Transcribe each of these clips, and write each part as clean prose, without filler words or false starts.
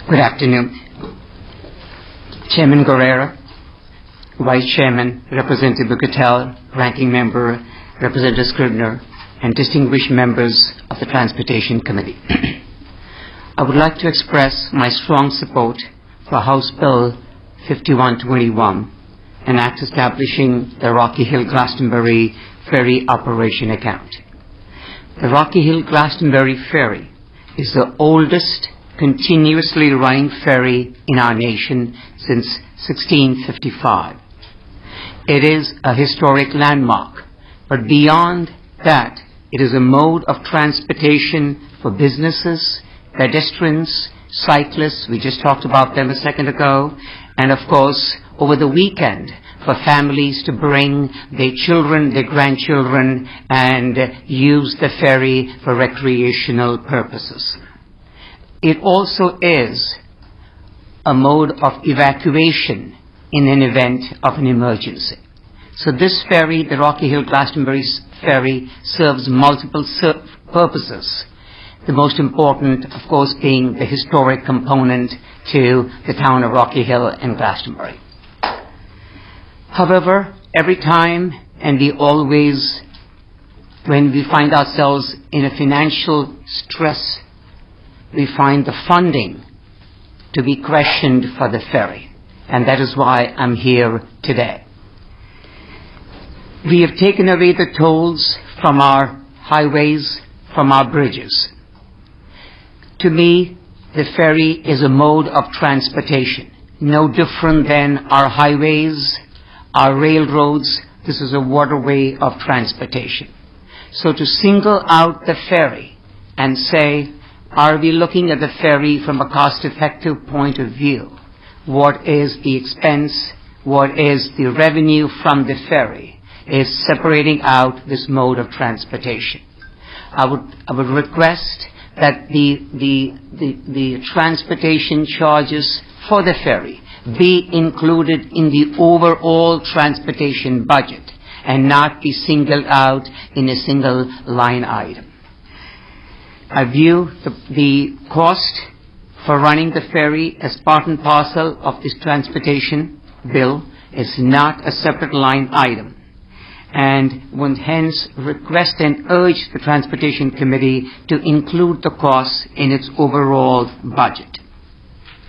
Good afternoon. Chairman GUERRERA, Vice Chairman, Representative Bethel, Ranking Member, Representative SCRIBNER, and distinguished members of the Transportation Committee. I would like to express my strong support for House Bill 5121, an act establishing the Rocky Hill-Glastonbury Ferry Operation Account. The Rocky Hill-Glastonbury Ferry is the oldest continuously running ferry in our nation since 1655. It is a historic landmark, but beyond that, it is a mode of transportation for businesses, pedestrians, cyclists, we just talked about them a second ago, and of course, over the weekend, for families to bring their children, their grandchildren, and use the ferry for recreational purposes. It also is a mode of evacuation in an event of an emergency. So this ferry, the Rocky Hill-Glastonbury Ferry, serves multiple purposes. The most important, of course, being the historic component to the town of Rocky Hill and Glastonbury. However, every time and we always, when we find ourselves in a financial stress, we find the funding to be questioned for the ferry. And that is why I'm here today. We have taken away the tolls from our highways, from our bridges. To me, the ferry is a mode of transportation, no different than our highways, our railroads. This is a waterway of transportation. So to single out the ferry and say, are we looking at the ferry from a cost-effective point of view? What is the expense? What is the revenue from the ferry? Is separating out this mode of transportation. I would request that the transportation charges for the ferry be included in the overall transportation budget and not be singled out in a single line item. I view the cost for running the ferry as part and parcel of this transportation bill is not a separate line item, and would hence request and urge the Transportation Committee to include the costs in its overall budget.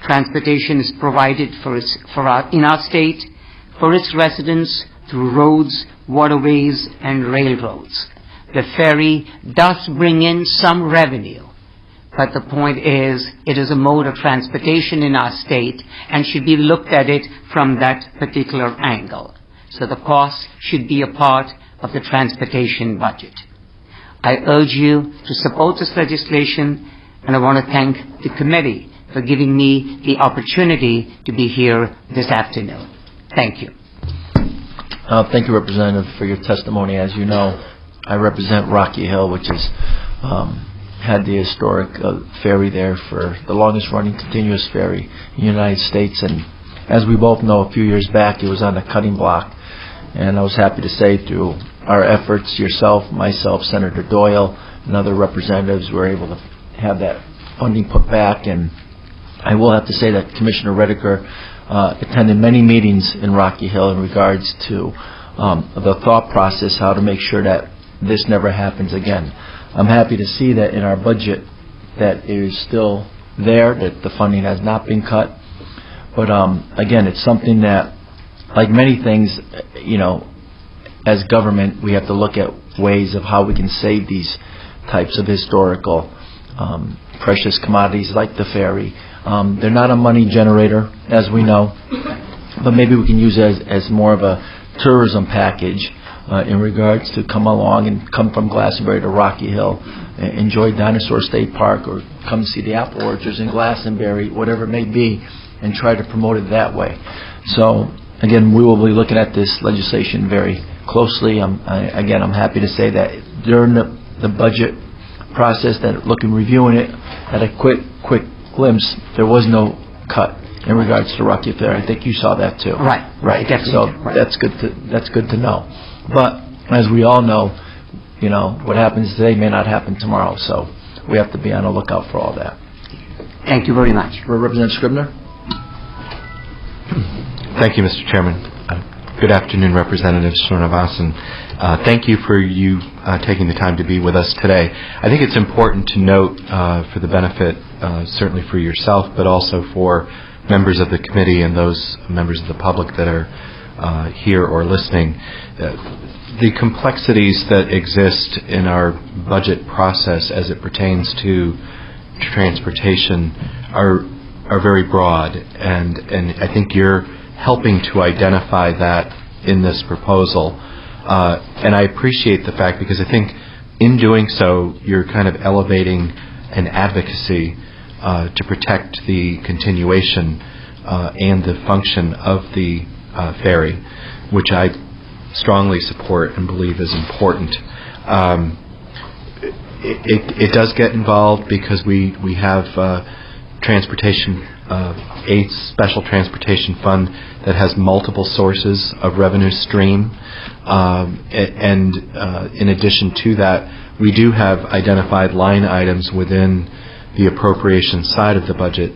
Transportation is provided in our state for its residents through roads, waterways, and railroads. The ferry does bring in some revenue, but the point is, it is a mode of transportation in our state and should be looked at it from that particular angle. So the cost should be a part of the transportation budget. I urge you to support this legislation, and I want to thank the committee for giving me the opportunity to be here this afternoon. Thank you. Thank you, Representative, for your testimony. As you know, I represent Rocky Hill, which has had the historic ferry there for the longest running continuous ferry in the United States. And as we both know, a few years back, it was on the cutting block. And I was happy to say through our efforts, yourself, myself, Senator Doyle, and other representatives were able to have that funding put back. And I will have to say that Commissioner Rediker attended many meetings in Rocky Hill in regards to the thought process, how to make sure that this never happens again. I'm happy to see that in our budget that it is still there, that the funding has not been cut. But again, it's something that, like many things, you know, as government, we have to look at ways of how we can save these types of historical precious commodities like the ferry. They're not a money generator, as we know, but maybe we can use it as more of a tourism package in regards to come along and come from Glastonbury to Rocky Hill, enjoy Dinosaur State Park, or come see the apple orchards in Glastonbury, whatever it may be, and try to promote it that way. So again, we will be looking at this legislation very closely. I'm happy to say that during the budget process, that reviewing it, at a quick glimpse, there was no cut in regards to Rocky Fair. I think you saw that too. Right. Definitely. So right. That's good to know. But as we all know, you know, what happens today may not happen tomorrow. So we have to be on the lookout for all that. Thank you very much. Representative Scribner. Thank you, Mr. Chairman. Good afternoon, Representative Srinivasan. Thank you for taking the time to be with us today. I think it's important to note, for the benefit, certainly for yourself, but also for members of the committee and those members of the public that are here or listening, the complexities that exist in our budget process as it pertains to transportation are very broad, and I think you're helping to identify that in this proposal. And I appreciate the fact, because I think in doing so you're kind of elevating an advocacy to protect the continuation and the function of the ferry, which I strongly support and believe is important. It does get involved because we have transportation, a special transportation fund that has multiple sources of revenue stream, and in addition to that, we do have identified line items within the appropriation side of the budget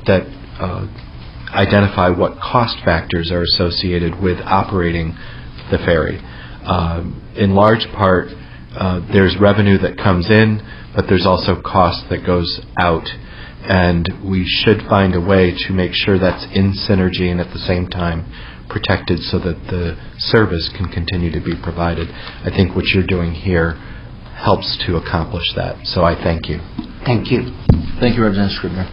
that identify what cost factors are associated with operating the ferry. In large part, there's revenue that comes in, but there's also cost that goes out, and we should find a way to make sure that's in synergy and at the same time protected so that the service can continue to be provided. I think what you're doing here helps to accomplish that, so I thank you. Thank you. Thank you, Representative Scribner.